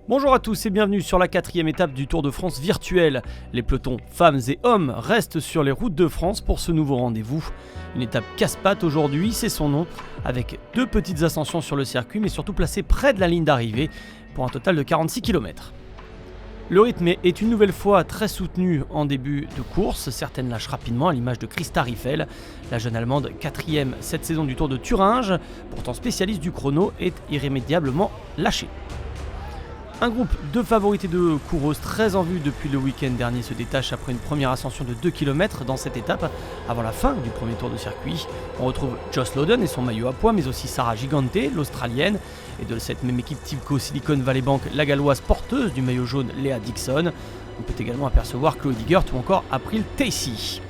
Bonjour à tous et bienvenue sur la 4e étape du Tour de France virtuel. Les pelotons femmes et hommes restent sur les routes de France pour ce nouveau rendez-vous. Une étape casse-pattes aujourd'hui, c'est son nom, avec 2 petites ascensions sur le circuit mais surtout placées près de la ligne d'arrivée pour un total de 46 km. Le rythme est une nouvelle fois très soutenu en début de course, certaines lâchent rapidement à l'image de Christa Riffel. La jeune Allemande 4e cette saison du Tour de Thuringe, pourtant spécialiste du chrono, est irrémédiablement lâchée. Un groupe de favorites et de coureuses très en vue depuis le week-end dernier se détache après une première ascension de 2 km dans cette étape avant la fin du premier tour de circuit. On retrouve Josh Loden et son maillot à pois, mais aussi Sarah Gigante, l'Australienne, et de cette même équipe Tibco Silicon Valley Bank, la galloise porteuse du maillot jaune Léa Dixon. On peut également apercevoir Chloé Digert ou encore April Tacey.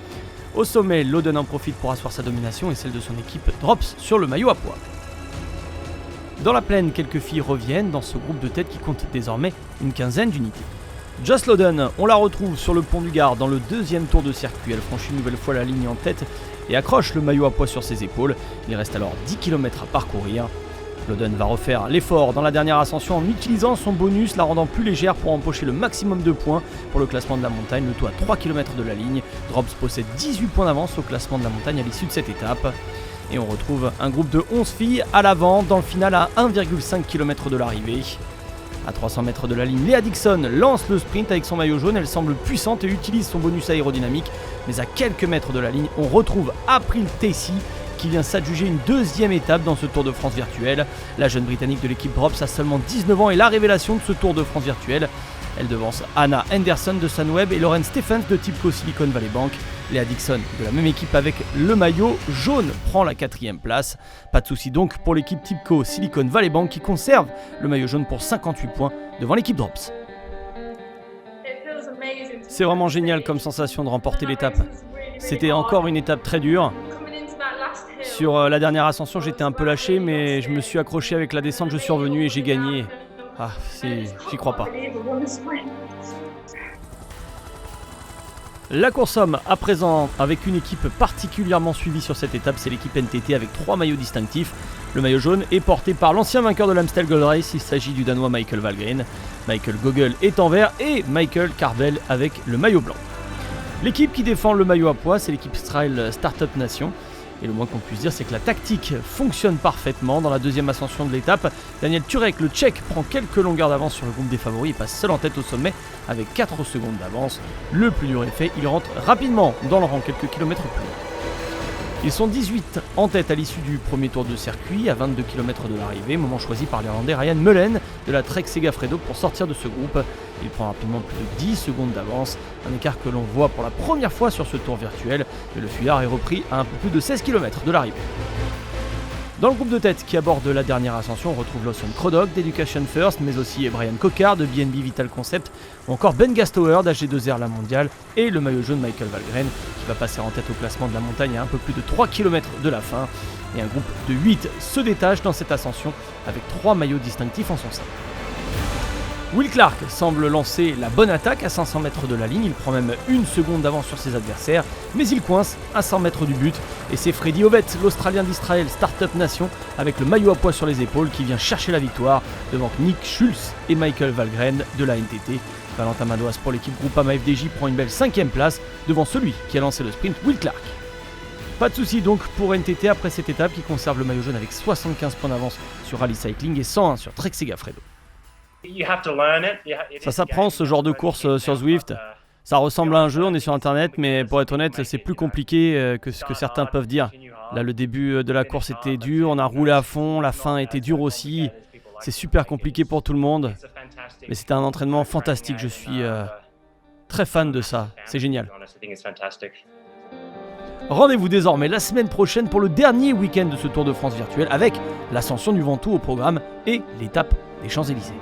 Au sommet, Loden en profite pour asseoir sa domination et celle de son équipe Drops sur le maillot à pois. Dans la plaine, quelques filles reviennent dans ce groupe de tête qui compte désormais une quinzaine d'unités. Joss Loden, on la retrouve sur le pont du Gard dans le 2e tour de circuit. Elle franchit une nouvelle fois la ligne en tête et accroche le maillot à pois sur ses épaules. Il reste alors 10 km à parcourir. Loden va refaire l'effort dans la dernière ascension en utilisant son bonus, la rendant plus légère pour empocher le maximum de points pour le classement de la montagne, le tout à 3 km de la ligne. Drops possède 18 points d'avance au classement de la montagne à l'issue de cette étape. Et on retrouve un groupe de 11 filles à l'avant dans le final à 1,5 km de l'arrivée. À 300 mètres de la ligne, Léa Dixon lance le sprint avec son maillot jaune. Elle semble puissante et utilise son bonus aérodynamique. Mais à quelques mètres de la ligne, on retrouve April Tacey qui vient s'adjuger une 2e étape dans ce Tour de France virtuel. La jeune Britannique de l'équipe Drops a seulement 19 ans et la révélation de ce Tour de France virtuel. Elle devance Anna Henderson de Sunweb et Lauren Stephens de Tibco Silicon Valley Bank. Léa Dixon, de la même équipe avec le maillot jaune, prend la 4e place. Pas de souci donc pour l'équipe Tibco Silicon Valley Bank qui conserve le maillot jaune pour 58 points devant l'équipe Drops. C'est vraiment génial comme sensation de remporter l'étape. C'était encore une étape très dure. Sur la dernière ascension, j'étais un peu lâché, mais je me suis accroché avec la descente, je suis revenu et j'ai gagné. Ah, j'y crois pas. La course homme à présent avec une équipe particulièrement suivie sur cette étape, c'est l'équipe NTT avec 3 maillots distinctifs. Le maillot jaune est porté par l'ancien vainqueur de l'Amstel Gold Race, il s'agit du Danois Michael Valgren. Michael Gogel est en vert et Michael Carvel avec le maillot blanc. L'équipe qui défend le maillot à pois, c'est l'équipe Stryle Startup Nation. Et le moins qu'on puisse dire, c'est que la tactique fonctionne parfaitement. Dans la 2e ascension de l'étape, Daniel Turek, le Tchèque, prend quelques longueurs d'avance sur le groupe des favoris et passe seul en tête au sommet avec 4 secondes d'avance. Le plus dur est fait, il rentre rapidement dans le rang quelques kilomètres plus loin. Ils sont 18 en tête à l'issue du premier tour de circuit, à 22 km de l'arrivée, moment choisi par l'Irlandais Ryan Mullen de la Trek Segafredo pour sortir de ce groupe. Il prend rapidement plus de 10 secondes d'avance, un écart que l'on voit pour la première fois sur ce tour virtuel, et le fuyard est repris à un peu plus de 16 km de l'arrivée. Dans le groupe de tête qui aborde la dernière ascension, on retrouve Lawson Craddock d'Education First, mais aussi Brian Coquard de BNB Vital Concept, ou encore Ben Gastower d'AG2R La Mondiale, et le maillot jaune Michael Valgren, qui va passer en tête au classement de la montagne à un peu plus de 3 km de la fin. Et un groupe de 8 se détache dans cette ascension, avec 3 maillots distinctifs en son sein. Will Clark semble lancer la bonne attaque à 500 mètres de la ligne, il prend même 1 seconde d'avance sur ses adversaires, mais il coince à 100 mètres du but, et c'est Freddy Ovett, l'Australien d'Israël Startup Nation, avec le maillot à pois sur les épaules, qui vient chercher la victoire devant Nick Schulz et Michael Valgren de la NTT. Valentin Madouas pour l'équipe Groupama FDJ prend une belle 5e place devant celui qui a lancé le sprint, Will Clark. Pas de souci donc pour NTT après cette étape qui conserve le maillot jaune avec 75 points d'avance sur Rally Cycling et 101 sur Trek Segafredo. Ça s'apprend ce genre de course sur Zwift. Ça ressemble à un jeu, on est sur internet, mais pour être honnête, c'est plus compliqué que ce que certains peuvent dire. Là, le début de la course était dur, on a roulé à fond, la fin était dure aussi. C'est super compliqué pour tout le monde, mais c'était un entraînement fantastique. Je suis très fan de ça, c'est génial. Rendez-vous désormais la semaine prochaine pour le dernier week-end de ce Tour de France virtuel avec l'ascension du Ventoux au programme et l'étape des Champs-Élysées.